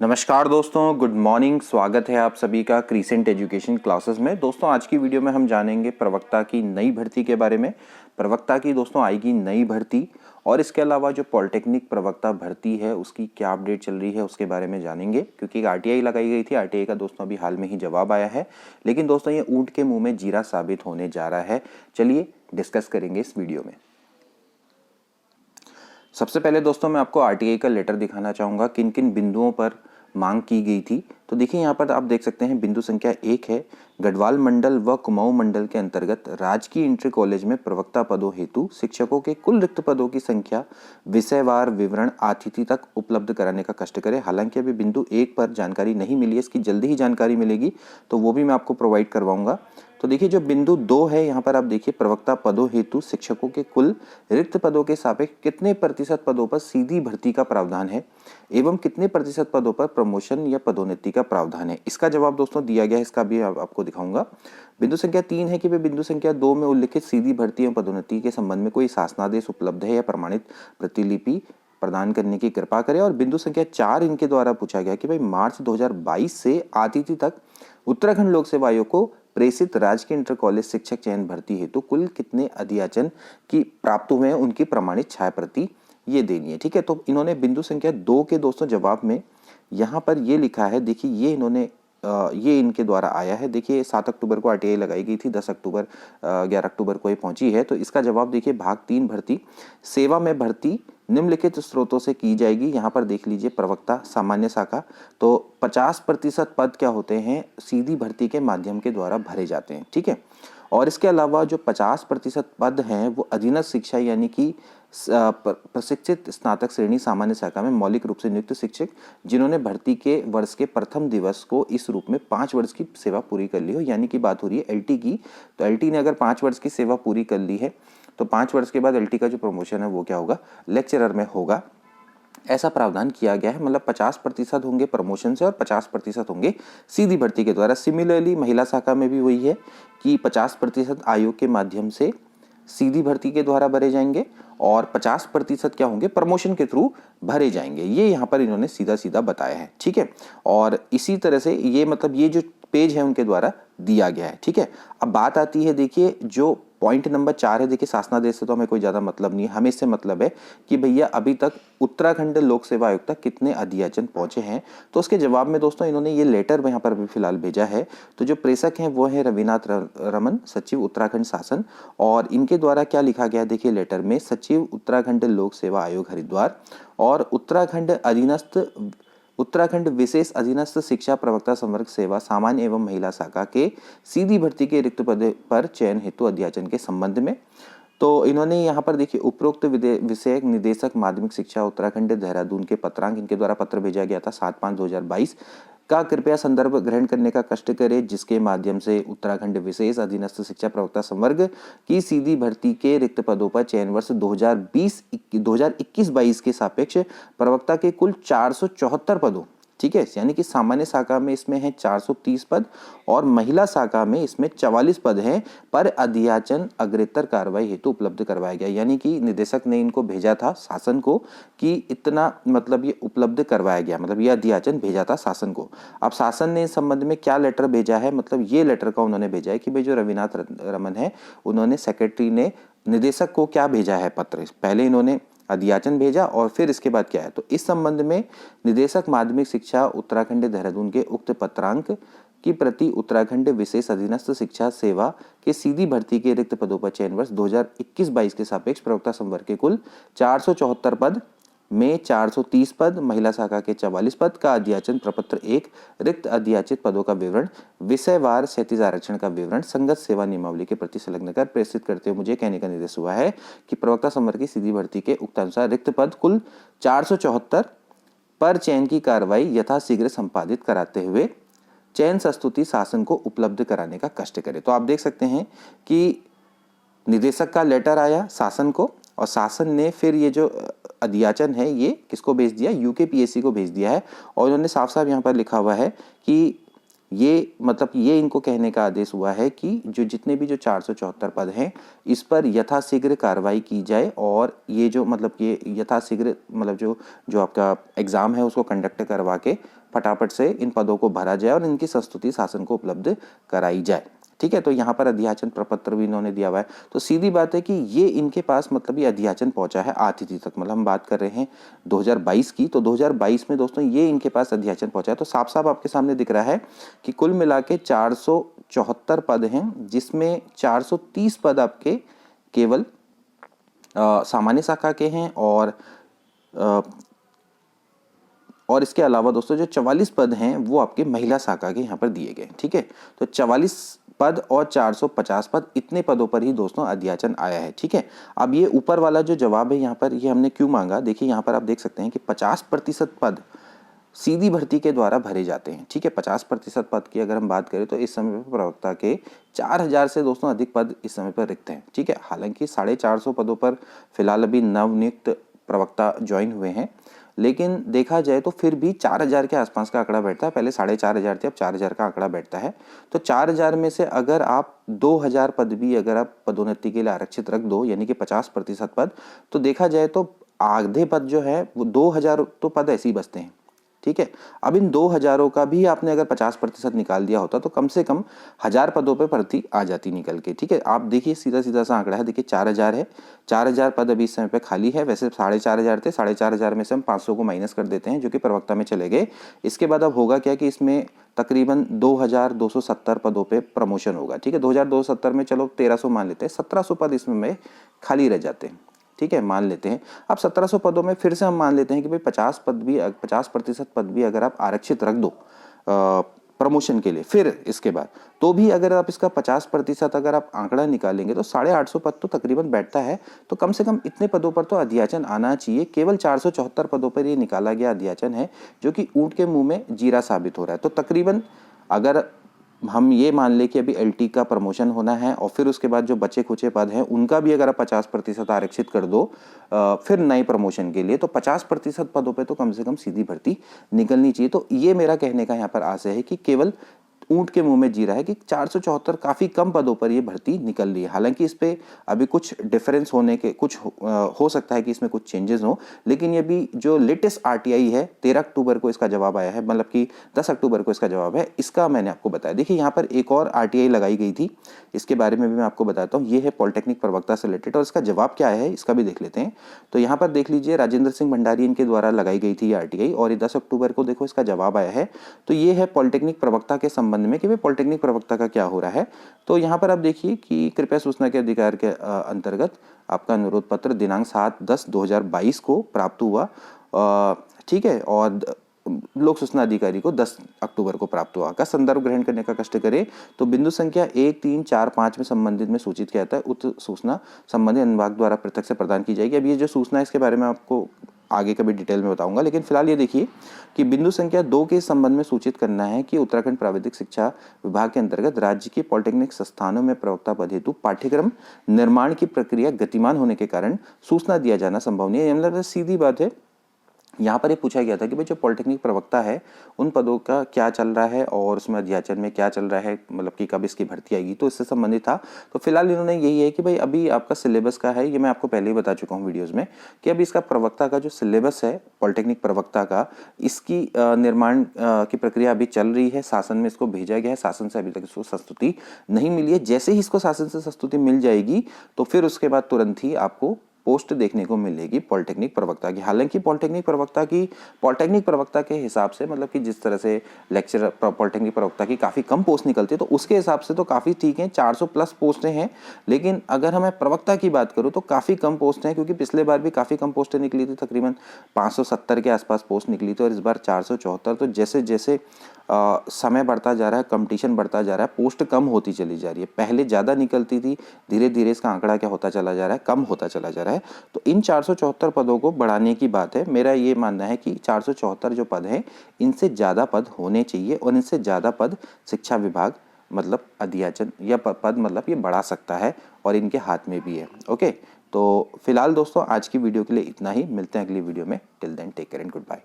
नमस्कार दोस्तों, good morning. स्वागत है आप सभी का क्रीसेंट एजुकेशन क्लासेस में। दोस्तों आज की वीडियो में हम जानेंगे प्रवक्ता की नई भर्ती के बारे में। प्रवक्ता की दोस्तों आएगी नई भर्ती और इसके अलावा जो पॉलिटेक्निक प्रवक्ता भर्ती है उसकी क्या अपडेट चल रही है उसके बारे में जानेंगे, क्योंकि एक आरटीआई लगाई गई थी। आरटीआई का दोस्तों अभी हाल में ही जवाब आया है, लेकिन दोस्तों ये ऊंट के मुंह में जीरा साबित होने जा रहा है। चलिए डिस्कस करेंगे इस वीडियो में। सबसे पहले दोस्तों मैं आपको आरटीआई का लेटर दिखाना चाहूँगा, किन किन बिंदुओं पर मांग की गई थी। तो देखिए यहाँ पर आप देख सकते हैं बिंदु संख्या 1 है, गढ़वाल मंडल व कुमाऊं मंडल के अंतर्गत राजकीय इंटर कॉलेज में प्रवक्ता पदों हेतु शिक्षकों के कुल रिक्त पदों की संख्या विषयवार विवरण अतिथि तक उपलब्ध कराने का कष्ट करें। हालांकि अभी बिंदु 1 पर जानकारी नहीं मिली है, इसकी जल्दी ही जानकारी मिलेगी तो वो भी मैं आपको प्रोवाइड करवाऊंगा। तो देखिए जो बिंदु 2 है यहाँ पर आप देखिए प्रवक्ता पदों हेतु शिक्षकों के कुल रिक्त पदों के सापेक्ष कितने प्रतिशत पदों पर सीधी भर्ती का प्रावधान है एवं कितने प्रतिशत पदों पर प्रमोशन या पदोन्नति का प्रावधान है। इसका जवाब दोस्तों दिया गया है, इसका भी आपको दिखाऊंगा। बिंदु संख्या 3 है कि वे बिंदु संख्या 2 में उल्लिखित सीधी भर्ती एवं पदोन्नति के संबंध में कोई शासनादेश उपलब्ध है या प्रमाणित प्रतिलिपि प्रदान करने की कृपा करें। और बिंदु संख्या 4 इनके द्वारा पूछा गया कि भाई मार्च 2022 से अतिथि तक उत्तराखंड लोक सेवा आयोग को प्रेषित राजकीय इंटर कॉलेज शिक्षक चयन भर्ती हेतु कुल कितने अधियाचन की प्राप्त हुए हैं उनकी प्रमाणित छाया प्रति ये देनी है। ठीक है, तो इन्होंने बिंदु संख्या 2 के दोस्तों जवाब में यहाँ पर ये लिखा है। देखिए ये इन्होंने ये इनके द्वारा आया है। देखिए 7 अक्टूबर को आरटीआई लगाई गई थी, 10 अक्टूबर 11 अक्टूबर को ये पहुंची है। तो इसका जवाब देखिए भाग 3 भर्ती सेवा में भर्ती निम्नलिखित स्रोतों से की जाएगी। यहाँ पर देख लीजिए प्रवक्ता सामान्य शाखा, तो 50% पद क्या होते हैं सीधी भर्ती के माध्यम के द्वारा भरे जाते हैं। ठीक है, और इसके अलावा जो 50% पद हैं वो अधीनस्थ शिक्षा यानी कि प्रशिक्षित स्नातक श्रेणी सामान्य शाखा में मौलिक रूप से नियुक्त शिक्षक जिन्होंने भर्ती के वर्ष के प्रथम दिवस को इस रूप में 5 वर्ष की सेवा पूरी कर ली हो, यानी कि बात हो रही है एलटी की। तो एलटी ने अगर 5 वर्ष की सेवा पूरी कर ली है तो 5 वर्ष के बाद एलटी का जो प्रमोशन है वो क्या होगा, लेक्चरर में होगा। ऐसा प्रावधान किया गया है, मतलब 50% होंगे प्रमोशन से और 50% होंगे सीधी भर्ती के द्वारा। सिमिलरली महिला शाखा में भी वही है कि 50% आयोग के माध्यम से सीधी भर्ती के द्वारा भरे जाएंगे और 50% क्या होंगे प्रमोशन के थ्रू भरे जाएंगे। ये यहाँ पर इन्होंने सीधा सीधा बताया है। ठीक है, और इसी तरह से ये मतलब ये जो पेज है उनके द्वारा दिया गया है। ठीक है, अब बात आती है देखिए जो पॉइंट नंबर 4 है। देखिए शासनादेश से तो हमें कोई ज्यादा मतलब नहीं है, हमें इससे मतलब है कि भैया अभी तक उत्तराखंड लोक सेवा आयोग तक कितने अधियाचन पहुंचे हैं। तो उसके जवाब में दोस्तों इन्होंने ये लेटर यहाँ पर भी फिलहाल भेजा है। तो जो प्रेषक हैं वो है रविनाथ रमन, सचिव उत्तराखंड शासन, और इनके द्वारा क्या लिखा गया देखिए लेटर में, सचिव उत्तराखंड लोक सेवा आयोग हरिद्वार और उत्तराखंड विशेष अधीनस्थ शिक्षा प्रवक्ता संवर्ग सेवा सामान्य एवं महिला शाखा के सीधी भर्ती के रिक्त पद पर चयन हेतु अध्याचन के संबंध में। तो इन्होंने यहाँ पर देखिए उपरोक्त विषयक निदेशक माध्यमिक शिक्षा उत्तराखंड देहरादून के पत्रांक इनके द्वारा पत्र भेजा गया था 7/5/2022 का कृपया संदर्भ ग्रहण करने का कष्ट करें, जिसके माध्यम से उत्तराखंड विशेष अधीनस्थ शिक्षा प्रवक्ता संवर्ग की सीधी भर्ती के रिक्त पदों पर चयन वर्ष 2021-22 के सापेक्ष प्रवक्ता के कुल 474 पदों, ठीक है, यानी कि सामान्य शाखा में इसमें है 430 पद और महिला शाखा में इसमें 44 पद हैं, पर अधियाचन अग्रेतर कार्रवाई हेतु उपलब्ध करवाया गया। यानी कि निदेशक ने इनको भेजा था शासन को कि इतना मतलब ये उपलब्ध करवाया गया, मतलब ये अधियाचन भेजा था शासन को। अब शासन ने इस संबंध में क्या लेटर भेजा है, मतलब ये लेटर का उन्होंने भेजा है कि भाई जो रविनाथ रमन है उन्होंने सेक्रेटरी ने निदेशक को क्या भेजा है पत्र, पहले इन्होंने अधियाचन भेजा और फिर इसके बाद क्या है। तो इस संबंध में निदेशक माध्यमिक शिक्षा उत्तराखंड देहरादून के उक्त पत्रांक की प्रति उत्तराखंड विशेष अधीनस्थ शिक्षा सेवा के सीधी भर्ती के रिक्त पदों पर चयन वर्ष 2021-22 के सापेक्ष प्रवक्ता संवर्ग के कुल 474 पद में 430 पद, महिला शाखा के 44 पद का अधियाचन प्रपत्र 1 रिक्त अधियाचित पदों का विवरण विषयवार क्षैतिज आरक्षण का विवरण संगत सेवा नियमावली के प्रति संलग्न कर प्रेषित करते हुए मुझे कहने का निर्देश हुआ है कि प्रवक्ता संवर्ग की सीधी भर्ती के उक्त अनुसार रिक्त पद कुल 474 पर चयन की कार्रवाई यथाशीघ्र संपादित कराते हुए चयन संस्तुति शासन को उपलब्ध कराने का कष्ट करे। तो आप देख सकते हैं कि निदेशक का लेटर आया शासन को और शासन ने फिर ये जो अधियाचन है ये किसको भेज दिया, यूकेपीएससी को भेज दिया है। और उन्होंने साफ साफ यहाँ पर लिखा हुआ है कि ये मतलब ये इनको कहने का आदेश हुआ है कि जो जितने भी जो 474 पद हैं इस पर यथाशीघ्र कार्रवाई की जाए और ये जो मतलब ये यथाशीघ्र मतलब जो आपका एग्ज़ाम है उसको कंडक्ट करवा के फटाफट से इन पदों को भरा जाए और इनकी संस्तुति शासन को उपलब्ध कराई जाए। ठीक है, तो यहाँ पर अध्याचन प्रपत्र भी इन्होंने दिया हुआ है। तो सीधी बात है कि ये इनके पास मतलब ये अध्याचन पहुंचा है 8 तिथि तक, मतलब हम बात कर रहे हैं 2022 की, तो 2022 में दोस्तों ये इनके पास अध्याचन पहुंचा है। तो साफ साफ आपके सामने दिख रहा है कि कुल मिला के 474 पद हैं, जिसमें 430 पद आपके केवल सामान्य शाखा के हैं और इसके अलावा दोस्तों जो 44 पद हैं वो आपके महिला शाखा के यहाँ पर दिए गए। ठीक है, तो 44 पद और 450 पद, इतने पदों पर ही दोस्तों अध्याचन आया है। ठीक है, अब ये ऊपर वाला जो जवाब है यहाँ पर ये हमने क्यों मांगा, देखिए यहाँ पर आप देख सकते हैं कि 50% पद सीधी भर्ती के द्वारा भरे जाते हैं। ठीक है, 50% पद की अगर हम बात करें तो इस समय पर प्रवक्ता के 4000 से दोस्तों अधिक पद इस समय पर रिक्त हैं। ठीक है, हालांकि 450 पदों पर फिलहाल अभी नवनियुक्त प्रवक्ता ज्वाइन हुए हैं, लेकिन देखा जाए तो फिर भी 4000 के आसपास का आंकड़ा बैठता है। पहले 4500 थे, अब 4000 का आंकड़ा बैठता है। तो 4000 में से अगर आप 2000 पद भी अगर आप पदोन्नति के लिए आरक्षित रख दो, यानी कि 50% पद, तो देखा जाए तो आधे पद जो है वो 2000 तो पद ऐसे ही बचते हैं। ठीक है, अब इन 2000 का भी आपने अगर 50% निकाल दिया होता तो कम से कम 1000 पदों पे भर्ती आ जाती निकल के। ठीक है, आप देखिए सीधा सीधा सा आंकड़ा है, देखिए 4000 है, 4000 पद अभी इस समय पे खाली है। वैसे 4500 थे, 4500 में से हम 500 को माइनस कर देते हैं जो कि प्रवक्ता में चले गए। इसके बाद अब होगा क्या कि इसमें तकरीबन 2270 पदों पे प्रमोशन होगा। ठीक है, 2270 में चलो 1300 मान लेते हैं, 1700 पद इसमें खाली रह जाते हैं। ठीक है, मान लेते हैं। अब 1700 पदों में फिर से हम मान लेते हैं कि भाई 50% पद भी अगर आप आरक्षित रख दो प्रमोशन के लिए, फिर इसके बाद तो भी अगर आप इसका 50% अगर आप आंकड़ा निकालेंगे तो 850 पद तो तकरीबन बैठता है। तो कम से कम इतने पदों पर तो अध्याचन आना चाहिए। केवल 474 पदों पर ये निकाला गया अध्याचन है जो कि ऊंट के मुंह में जीरा साबित हो रहा है। तो तकरीबन अगर हम ये मान लें कि अभी एलटी का प्रमोशन होना है और फिर उसके बाद जो बचे खुचे पद हैं उनका भी अगर आप 50% आरक्षित कर दो फिर नए प्रमोशन के लिए, तो 50% पदों पे तो कम से कम सीधी भर्ती निकलनी चाहिए। तो ये मेरा कहने का यहाँ पर आशय है कि केवल ऊंट के मुंह में जी रहा है कि 474 काफ़ी कम पदों पर ये भर्ती निकल रही है। हालांकि इस पे अभी कुछ डिफरेंस होने के कुछ हो सकता है कि इसमें कुछ चेंजेस हो, लेकिन ये भी जो लेटेस्ट आरटीआई है 13 अक्टूबर को इसका जवाब आया है, मतलब कि 10 अक्टूबर को इसका जवाब है, इसका मैंने आपको बताया। देखिए यहाँ पर एक और आरटीआई लगाई गई थी, इसके बारे में भी मैं आपको बताता हूँ। ये है पॉलिटेक्निक प्रवक्ता से रिलेटेड और इसका जवाब क्या है इसका भी देख लेते हैं। तो यहाँ पर देख लीजिए, राजेंद्र सिंह भंडारी इनके द्वारा लगाई गई थी आरटीआई और ये 10 अक्टूबर को देखो इसका जवाब आया है। तो ये है पॉलिटेक्निक प्रवक्ता के संबंध में कि भाई पॉलिटेक्निक प्रवक्ता का क्या हो रहा है। तो यहाँ पर आप देखिए कि कृपया सूचना के अधिकार के अंतर्गत आपका अनुरोध पत्र दिनांक 7/10/2022 को प्राप्त हुआ। ठीक है, और लोक सूचना अधिकारी को 10 अक्टूबर को प्राप्त हुआ। का संदर्भ ग्रहण करने का कष्ट करें तो बिंदु संख्या 1, 3, 4, 5 में संबंधित में सूचित किया जाता है उक्त सूचना संबंधित अनुभाग द्वारा पृथक से प्रदान की जाएगी। अब ये जो सूचना है इसके बारे में आपको आगे कभी डिटेल में बताऊंगा, लेकिन फिलहाल ये देखिए कि बिंदु संख्या 2 के संबंध में सूचित करना है कि उत्तराखंड प्राविधिक शिक्षा विभाग के अंतर्गत राज्य के पॉलिटेक्निक संस्थानों में प्रवक्ता पद हेतु पाठ्यक्रम निर्माण की प्रक्रिया गतिमान होने के कारण सूचना दिया जाना संभव नहीं है। मतलब सीधी बात है, यहाँ पर ये पूछा गया था कि भाई जो पॉलिटेक्निक प्रवक्ता है उन पदों का क्या चल रहा है और उसमें अध्याचन में क्या चल रहा है, मतलब कि कब इसकी भर्ती आएगी, तो इससे संबंधित था। तो फिलहाल इन्होंने यही है कि भाई अभी आपका सिलेबस का है, ये मैं आपको पहले ही बता चुका हूँ वीडियोज़ में कि अभी इसका प्रवक्ता का जो सिलेबस है पॉलिटेक्निक प्रवक्ता का, इसकी निर्माण की प्रक्रिया अभी चल रही है। शासन में इसको भेजा गया है, शासन से अभी तक इसको संस्तुति नहीं मिली है। जैसे ही इसको शासन से संस्तुति मिल जाएगी तो फिर उसके बाद तुरंत ही आपको पोस्ट देखने को मिलेगी पॉलिटेक्निक प्रवक्ता की। हालांकि पॉलिटेक्निक प्रवक्ता के हिसाब से, मतलब कि जिस तरह से लेक्चरर पॉलिटेक्निक प्रवक्ता की काफ़ी कम पोस्ट निकलती है तो उसके हिसाब से तो काफ़ी ठीक है, 400 प्लस पोस्टें हैं। लेकिन अगर हमें प्रवक्ता की बात करूँ तो काफ़ी कम पोस्ट हैं, क्योंकि पिछले बार भी काफ़ी कम पोस्टें निकली थी, तकरीबन 570 के आसपास पोस्ट निकली थी और इस बार 474। तो जैसे जैसे समय बढ़ता जा रहा है, कंपटीशन बढ़ता जा रहा है, पोस्ट कम होती चली जा रही है। पहले ज़्यादा निकलती थी, धीरे धीरे इसका आंकड़ा क्या होता चला जा रहा है, कम होता चला जा रहा है। तो इन 474 पदों को बढ़ाने की बात है। मेरा ये मानना है कि 474 जो पद हैं इनसे ज़्यादा पद होने चाहिए और इनसे ज़्यादा पद शिक्षा विभाग मतलब अध्याचन या पद मतलब ये बढ़ा सकता है और इनके हाथ में भी है। ओके, तो फिलहाल दोस्तों आज की वीडियो के लिए इतना ही। मिलते हैं अगली वीडियो में। Till then take care and good bye.